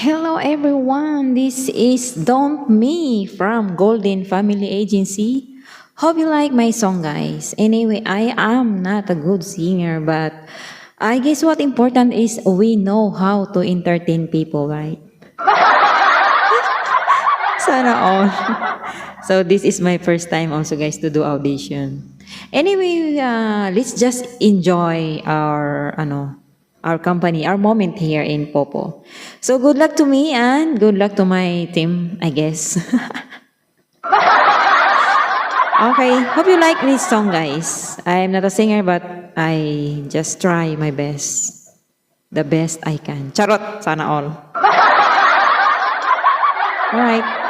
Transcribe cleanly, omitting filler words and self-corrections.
Hello everyone, this is Don't Me from Golden Family Agency. Hope you like my song guys. Anyway, I am not a good singer but I guess what important is we know how to entertain people, right? Sana all. So this is my first time also guys to do audition. Anyway, let's just enjoy our company, our moment here in Popo. So good luck to me and good luck to my team, I guess. Okay, hope you like this song guys. I'm not a singer but I just try my best. The best I can. Charot, sana all. Alright.